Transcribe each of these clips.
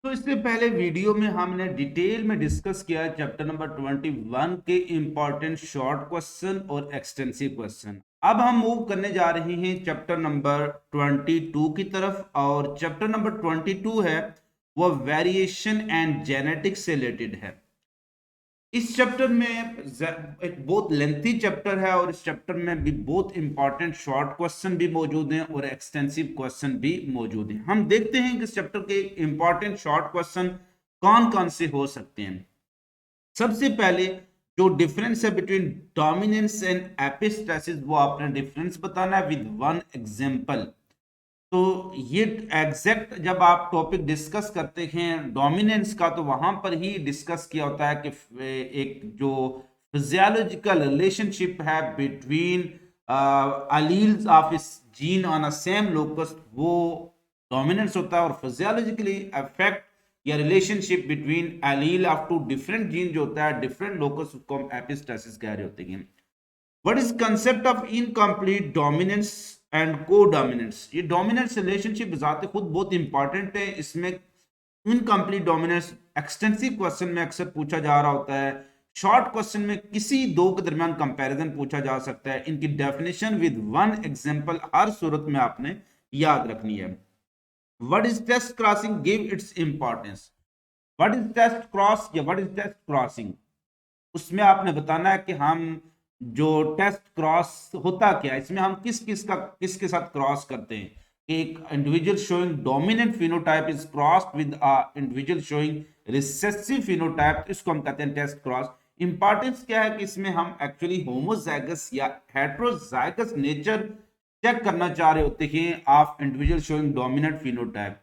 तो इससे पहले वीडियो में हमने डिटेल में डिस्कस किया चैप्टर नंबर 21 के इंपॉर्टेंट शॉर्ट क्वेश्चन और एक्सटेंसिव क्वेश्चन। अब हम मूव करने जा रहे हैं चैप्टर नंबर 22 की तरफ, और चैप्टर नंबर 22 है वो वेरिएशन एंड जेनेटिक्स से रिलेटेड है। इस चैप्टर में एक बहुत लेंथी चैप्टर है, और इस चैप्टर में भी बहुत इंपॉर्टेंट शॉर्ट क्वेश्चन भी मौजूद हैं और एक्सटेंसिव क्वेश्चन भी मौजूद हैं। हम देखते हैं कि इस चैप्टर के इंपॉर्टेंट शॉर्ट क्वेश्चन कौन कौन से हो सकते हैं। सबसे पहले जो डिफरेंस है बिटवीन डोमिनेंस एंड एपिस्टेसिस, वो आपने डिफरेंस बताना है विद वन एग्जांपल। तो ये एग्जैक्ट जब आप टॉपिक डिस्कस करते हैं डोमिनेंस का, तो वहां पर ही डिस्कस किया होता है कि एक जो फिजियोलॉजिकल रिलेशनशिप है बिटवीन अलील्स ऑफ इस gene on a same locus, वो डोमिनेंस होता है। और फिजियोलॉजिकली अफेक्ट या relationship between allele of two different gene जो होता है डिफरेंट लोकस, उसको हम एपिस्टेसिस कह रहे होते हैं। What is concept of incomplete dominance and को डोमिनेंस? ये डोमिनेंस रिलेशनशिप जाते खुद बहुत इंपॉर्टेंट है। इसमें इनकम्प्लीट डोमिनेंस एक्सटेंसिव क्वेश्चन में अक्सर पूछा जा रहा होता है, शॉर्ट क्वेश्चन में किसी दो के दरमियान कंपैरिजन पूछा जा सकता है। इनकी डेफिनेशन विद वन एग्जांपल हर सूरत में आपने याद रखनी है। What is test crossing? Give its importance. What is test cross या व्हाट इज टेस्ट क्रॉसिंग, उसमें आपने बताना है कि हम जो टेस्ट क्रॉस होता क्या है, इसमें हम किसके साथ क्रॉस करते हैं। एक individual showing dominant phenotype is crossed with a individual showing recessive phenotype, इसको हम कहते हैं टेस्ट क्रॉस। इंपॉर्टेंस क्या है कि इसमें हम एक्चुअली होमोजाइगस या हेट्रोजाइगस नेचर चेक करना चाह रहे होते हैं of individual showing dominant phenotype.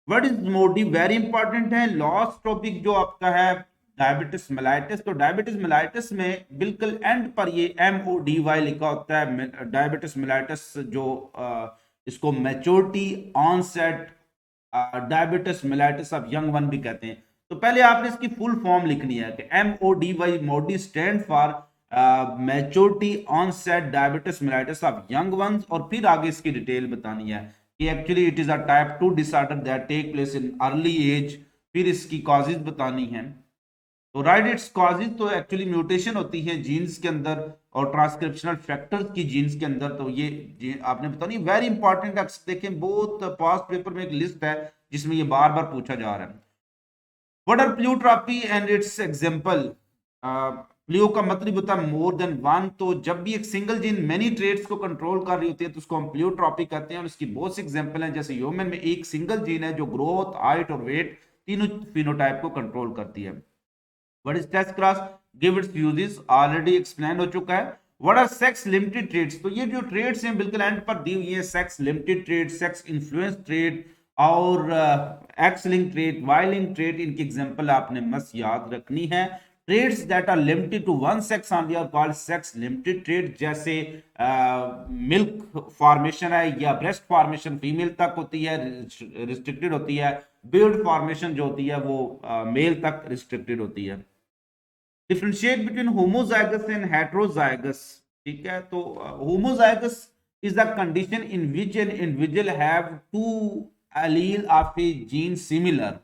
What is Modi, very important है। लॉस्ट टॉपिक जो आपका है डायबिटिस मेलाइटिस, तो डायबिटिस मेलाइटिस में बिल्कुल एंड पर ये MODY लिखा होता है। डायबिटिस मेलाइटिस जो इसको maturity onset diabetes mellitus of young one भी कहते हैं। तो पहले आपने इसकी फुल फॉर्म लिखनी है कि MODY, MODY stand for maturity onset diabetes mellitus of young ones, और फिर आगे इसकी डिटेल बतानी है कि actually it is a type 2 disorder that take place in early age. फिर इसकी कॉजेज बतानी है। तो राइट इट्स कॉजेज, तो एक्चुअली म्यूटेशन होती है जीन्स के अंदर और ट्रांसक्रिप्शनल फैक्टर्स की जीन्स के अंदर, तो ये आपने बतानी वेरी इंपॉर्टेंट है। देखें बहुत पास्ट पेपर में एक लिस्ट है जिसमें ये बार बार पूछा जा रहा है। What are pleiotropy and its example? Pleio का मतलब होता है मोर देन वन। तो जब भी एक सिंगल जीन मेनी ट्रेट्स को कंट्रोल कर रही होती है तो उसको हम प्लियोट्रॉपी कहते हैं। और इसकी बहुत सी एग्जांपल हैं, जैसे ह्यूमन में एक सिंगल जीन है जो ग्रोथ, हाइट और वेट तीनों फिनोटाइप को कंट्रोल करती है। What is test cross? Give its uses, already explain हो चुका है। What are sex limited traits? तो ये जो ट्रेड्स हैं बिल्कुल एंड पर दी हुई है, sex limited trait, sex influence trait और X link trait, Y link trait, इनकी एग्जांपल आपने मस्त याद रखनी है। Traits that are limited to one sex only are called sex limited trait. जैसे मिल्क फॉर्मेशन है या ब्रेस्ट फॉर्मेशन फीमेल तक होती है, रिस्ट्रिक्टेड होती है। बियर्ड फॉर्मेशन जो होती है वो मेल तक रिस्ट्रिक्टेड होती है। Differentiate between homozygous and heterozygous, ठीक है। तो homozygous is the condition in which an individual have two allele of a gene similar.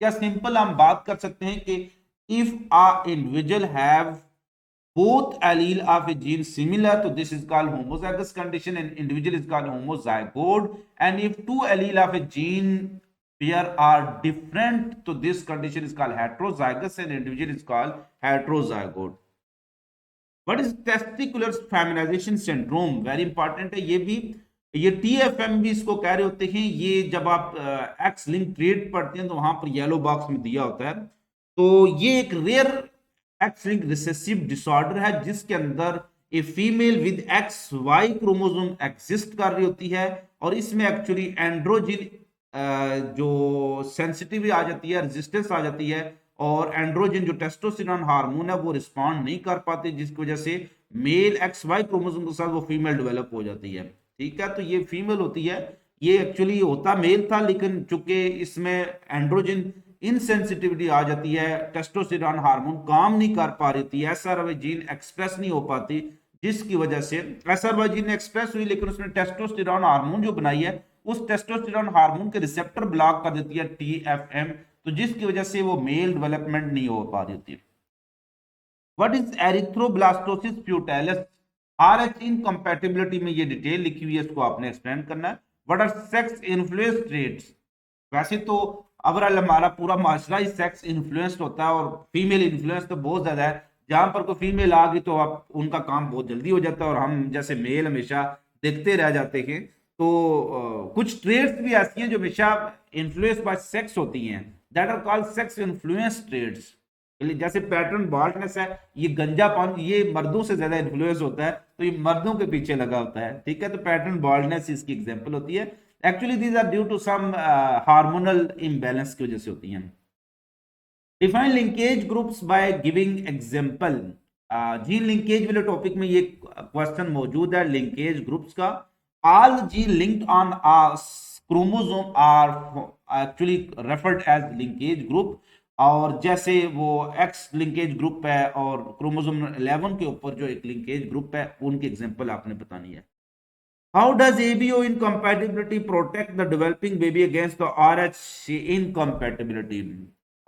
या सिंपल हम बात कर सकते हैं कि if a individual have both allele of a gene similar, so this is called homozygous condition and individual is called homozygote. And if two allele of a gene pair are different, so this condition is called heterozygous and individual is called heterozygote. What is testicular feminization syndrome? Very important है ये भी। ये TFM भी इसको कह रहे होते हैं। ये जब आप एक्स लिंक ट्रेड पढ़ते हैं तो वहां पर येलो बॉक्स में दिया होता है। तो ये एक rare X link recessive disorder है जिसके अंदर a female with XY chromosome exist कर रही होती है, और इसमें एक्चुअली एंड्रोजिन जो सेंसिटिविटी आ जाती है, रेजिस्टेंस आ जाती है, और एंड्रोजन जो टेस्टोस्टेरोन हार्मोन है वो रिस्पॉन्ड नहीं कर पाते, जिसकी वजह से मेल XY क्रोमोसोम के साथ वो फीमेल डेवलप हो जाती है। ठीक है, तो ये फीमेल होती है। ये एक्चुअली होता मेल था, लेकिन चूंकि इसमें एंड्रोजन इनसेंसिटिविटी आ जाती है, टेस्टोस्टेरोन हार्मोन काम नहीं कर पा रही थी, SRY जीन एक्सप्रेस नहीं हो पाती, जिसकी वजह से SRY जीन एक्सप्रेस हुई लेकिन उसने टेस्टोस्टेरोन हार्मोन जो बनाई है उस टेस्टोस्टेरोन हार्मोन के रिसेप्टर ब्लॉक कर देती है TFM, तो जिसकी वजह से वो मेल डेवलपमेंट नहीं हो पा रही होती है। What is erythroblastosis fetalis, RH incompatibility में ये डिटेल लिखी हुई है, इसको आपने एक्सप्लेन करना है। What are sex influence traits, वैसे तो ओवरऑल हमारा पूरा माशरा ही सेक्स इन्फ्लुएंस्ड होता है और फीमेल इन्फ्लुएंस तो बहुत ज्यादा है। जहां पर कोई फीमेल आ गई तो आप उनका काम बहुत जल्दी हो जाता है और हम जैसे मेल हमेशा देखते रह जाते हैं। तो कुछ ट्रेड्स भी ऐसी हैं जो हमेशा इन्फ्लुएंस बाय सेक्स होती हैं, that are called sex influence traits. जैसे पैटर्न बाल्डनेस है, ये गंजापन ये मर्दों से ज्यादा इन्फ्लुएंस होता है, तो ये मर्दों के पीछे लगा होता है, ठीक है। तो पैटर्न बाल्डनेस इसकी एग्जांपल होती है। Actually these are due to some hormonal imbalance की वजह से होती हैं। Define linkage groups by giving example, gene linkage वाले टॉपिक में ये क्वेश्चन मौजूद है लिंकेज ग्रुप्स का। All gene linked on a chromosome are actually referred as linkage group, और जैसे वो एक्स लिंकेज ग्रुप है और क्रोमोसोम 11 के ऊपर जो एक लिंकेज ग्रुप है, उनकी एग्जांपल आपने बतानी है। How does ABO incompatibility protect the developing baby against the RH incompatibility?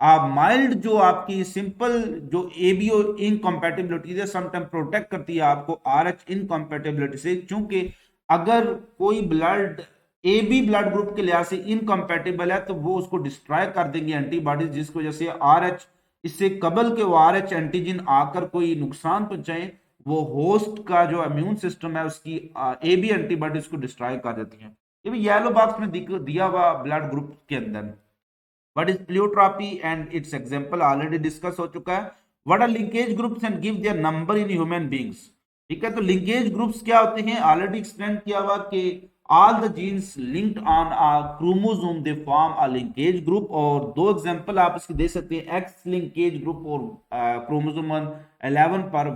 Mild जो आपकी सिंपल जो ABO इनकम्पैटिबिलिटी है समटाइम प्रोटेक्ट करती है आपको RH इनकम्पैटिबिलिटी से, क्योंकि अगर कोई ब्लड AB ब्लड ग्रुप के लिहाज से इनकम्पैटिबल है तो वो उसको डिस्ट्रॉय कर देंगे एंटीबॉडीज, जिसकी वजह से RH इससे कबल के वो RH एंटीजन आकर कोई नुकसान पहुंचाए, वो होस्ट का जो इम्यून सिस्टम है उसकी AB एंटीबॉडीज को डिस्ट्रॉय कर देती है। ये भी येलो बॉक्स में दिया हुआ ब्लड ग्रुप के अंदर। What is pleiotropy and its example already discuss हो चुका है। What are linkage groups and give their number in human beings, ठीक है। तो लिंकेज ग्रुप्स क्या होते हैं, ऑलरेडी एक्सप्लेन किया हुआ कि all the genes linked on a chromosome they form a linkage group, और दो एग्जांपल आप इसके दे सकते हैं, एक्स लिंकेज ग्रुप और क्रोमोसोम 11 पर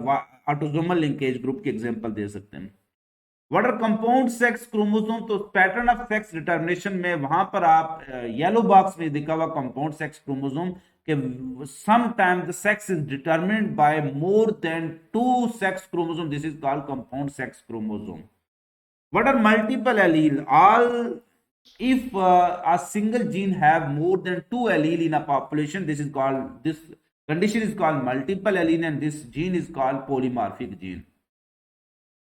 ऑटोसोमल लिंकेज ग्रुप के एग्जांपल दे सकते हैं। What are compound sex chromosome, तो पैटर्न ऑफ सेक्स डिटर्मिनेशन में वहां पर आप येलो बॉक्स में दिखा हुआ कंपाउंड सेक्स क्रोमोसोम के sometime the sex is determined by more then 2 sex chromosome, this is called compound sex chromosome. What are multiple allele, all if a single gene have more than 2 allele in a population, this condition is called multiple allele, and this gene is called polymorphic gene.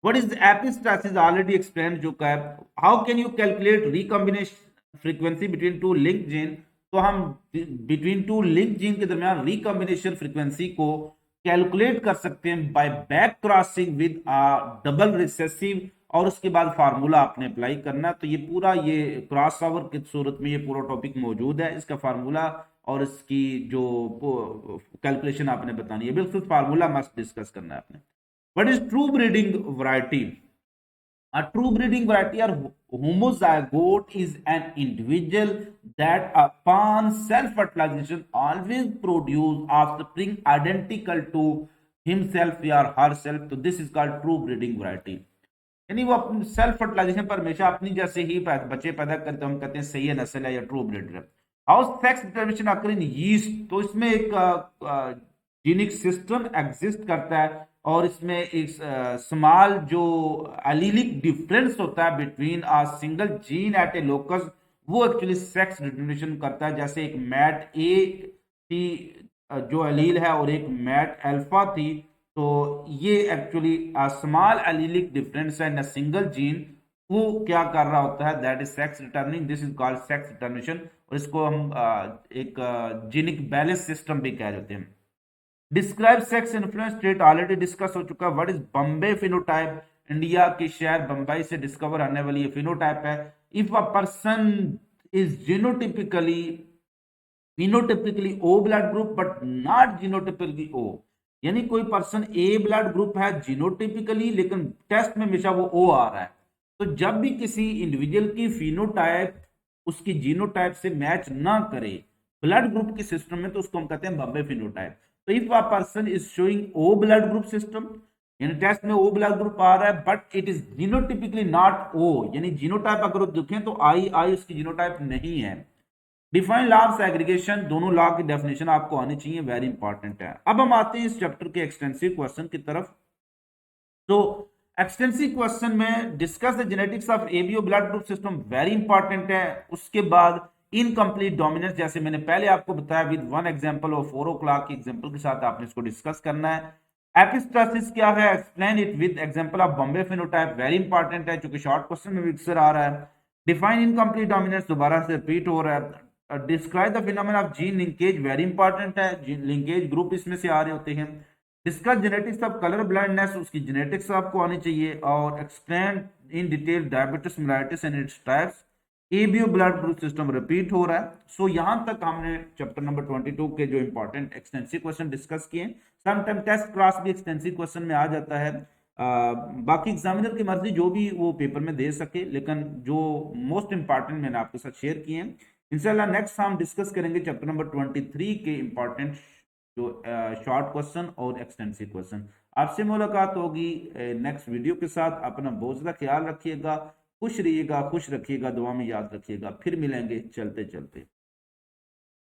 What is epistasis, already explained चुका है। How can you calculate recombination frequency between two linked gene, तो हम between two linked gene के दरमियान recombination frequency को calculate कर सकते हैं buy back crossing with double recessive, और उसके बाद फार्मूला आपने अप्लाई करना। तो ये पूरा ये क्रॉस ओवर की सूरत में ये पूरा टॉपिक मौजूद है, इसका फार्मूला और इसकी जो कैलकुलेशन आपने बतानी है, बिल्कुल फार्मूला मस्ट डिस्कस करना है आपने। What is true breeding variety? A true breeding variety or homozygote is an individual that upon self-fertilization always produce offspring identical to himself or herself. तो this is called true breeding variety. यानी वो अपनी self fertilisation पर हमेशा अपनी जैसे ही बच्चे पैदा करते हम कहते हैं सही है नस्ल है या ट्रू ब्रीडर है। How sex determination occur in yeast, तो इसमें एक जीनिक सिस्टम एग्जिस्ट करता है और इसमें एक स्मॉल जो एलीलिक डिफरेंस होता है between a single gene at a locus, वो एक्चुअली सेक्स डिटर्मिनेशन करता है। जैसे एक मैट ए थी जो एलील है और एक मैट अल्फा थी, तो ये एक्चुअली स्मॉल एलीलिक डिफरेंस है इन सिंगल जीन, वो क्या कर रहा होता है, that is sex determining, this is called sex determination, और इसको हम एक जीनिक बैलेंस सिस्टम भी कह देते हैं। Describe sex influence trait, already discuss हो चुका है। What is Bombay phenotype, India के शहर बंबई से डिस्कवर आने वाली ये फिनोटाइप है। If a person is phenotypically O blood group but not genotypically O, यानी कोई पर्सन ए ब्लड ग्रुप है जीनोटिपिकली लेकिन टेस्ट में हमेशा वो ओ आ रहा है, तो जब भी किसी इंडिविजुअल की फिनोटाइप उसकी जीनोटाइप से मैच ना करे ब्लड ग्रुप के सिस्टम में, तो उसको हम कहते हैं बम्बे फिनोटाइप। तो if a person is showing O blood group system, यानी टेस्ट में ओ ब्लड ग्रुप आ रहा है but it is genotypically not O, यानी जीनोटाइप अगर देखें तो आई उसकी जीनोटाइप नहीं है। डिफाइन लॉ ऑफ सेग्रीगेशन, दोनों लॉ की डेफिनेशन आपको आनी चाहिए, वेरी इंपॉर्टेंट है। अब हम आते हैं इस चैप्टर के एक्सटेंसिव क्वेश्चन की तरफ। तो एक्सटेंसिव क्वेश्चन में discuss the genetics of ABO blood group system, very important है। उसके बाद इनकम्प्लीट डोमिनेंस, जैसे मैंने पहले आपको बताया विद वन एग्जांपल और 4 o'clock के एग्जांपल के साथ आपने इसको डिस्कस करना है। एपिस्टासिस क्या है, explain it with example of Bombay phenotype, very important है क्योंकि शॉर्ट क्वेश्चन में भी अक्सर आ रहा है। डिफाइन इनकम्प्लीट डोमिनेंस, दोबारा से रिपीट हो रहा है। Describe the phenomena of gene linkage, very important है, लिंकेज ग्रुप इसमें से आ रहे होते हैं। Discuss genetics of colour blindness, उसकी जेनेटिक्स आपको आनी चाहिए। और explain in detail diabetes mellitus and its types. ABO blood group system repeat हो रहा है। सो यहां तक हमने चैप्टर नंबर 22 के जो इंपॉर्टेंट एक्सटेंसिव क्वेश्चन डिस्कस किए। समटाइम टेस्ट क्लास भी एक्सटेंसिव क्वेश्चन में आ जाता है। बाकी एग्जामिनर की मर्जी जो भी वो पेपर में दे सके, लेकिन जो मोस्ट इंपॉर्टेंट मैंने आपके साथ शेयर किए हैं। इंशाल्लाह नेक्स्ट हम डिस्कस करेंगे चैप्टर नंबर 23 के इंपॉर्टेंट जो शॉर्ट क्वेश्चन और एक्सटेंसिव क्वेश्चन। आपसे मुलाकात होगी नेक्स्ट वीडियो के साथ। अपना बहुत ज़्यादा ख्याल रखिएगा, खुश रहिएगा, खुश रखिएगा, दुआ में याद रखिएगा। फिर मिलेंगे चलते चलते।